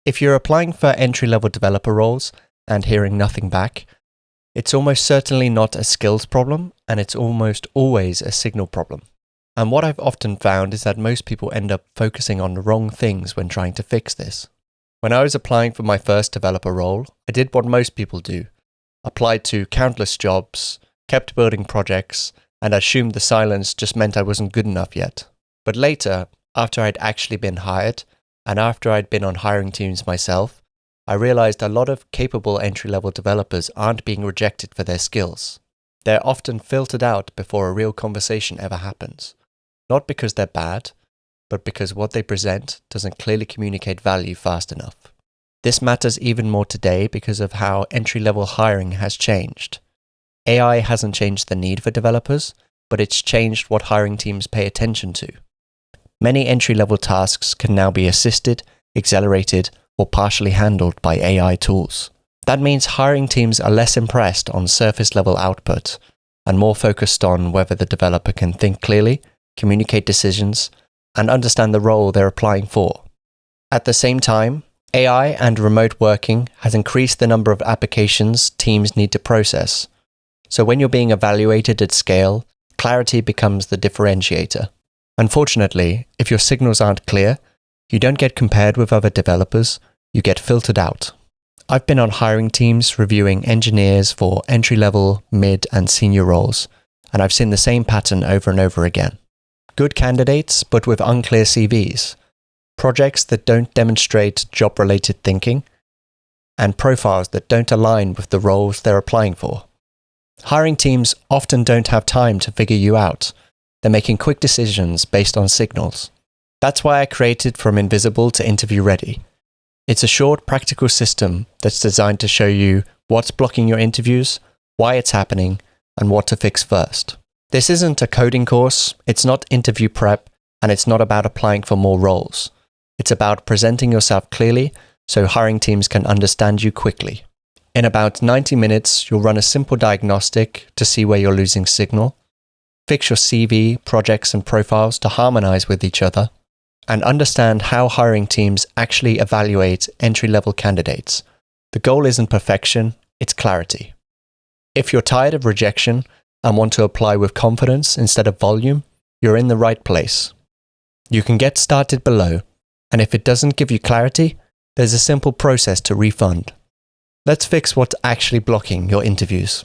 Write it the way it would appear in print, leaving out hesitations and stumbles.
If you're applying for entry-level developer roles and hearing nothing back, it's almost certainly not a skills problem, and it's almost always a signal problem. And what I've often found is that most people end up focusing on the wrong things when trying to fix this. When I was applying for my first developer role, I did what most people do. Applied to countless jobs, kept building projects, and assumed the silence just meant I wasn't good enough yet. But later, after I'd actually been hired, and after I'd been on hiring teams myself, I realized a lot of capable entry-level developers aren't being rejected for their skills. They're often filtered out before a real conversation ever happens. Not because they're bad, but because what they present doesn't clearly communicate value fast enough. This matters even more today because of how entry-level hiring has changed. AI hasn't changed the need for developers, but it's changed what hiring teams pay attention to. Many entry-level tasks can now be assisted, accelerated, or partially handled by AI tools. That means hiring teams are less impressed on surface-level output and more focused on whether the developer can think clearly, communicate decisions, and understand the role they're applying for. At the same time, AI and remote working has increased the number of applications teams need to process. So when you're being evaluated at scale, clarity becomes the differentiator. Unfortunately, if your signals aren't clear, you don't get compared with other developers, you get filtered out. I've been on hiring teams reviewing engineers for entry-level, mid, and senior roles, and I've seen the same pattern over and over again. Good candidates, but with unclear CVs. Projects that don't demonstrate job-related thinking, and profiles that don't align with the roles they're applying for. Hiring teams often don't have time to figure you out. They're making quick decisions based on signals. That's why I created From Invisible to Interview Ready. It's a short, practical system that's designed to show you what's blocking your interviews, why it's happening, and what to fix first. This isn't a coding course, it's not interview prep, and it's not about applying for more roles. It's about presenting yourself clearly so hiring teams can understand you quickly. In about 90 minutes, you'll run a simple diagnostic to see where you're losing signal, fix your CV, projects, and profiles to harmonize with each other, and understand how hiring teams actually evaluate entry-level candidates. The goal isn't perfection, it's clarity. If you're tired of rejection and want to apply with confidence instead of volume, you're in the right place. You can get started below, and if it doesn't give you clarity, there's a simple process to refund. Let's fix what's actually blocking your interviews.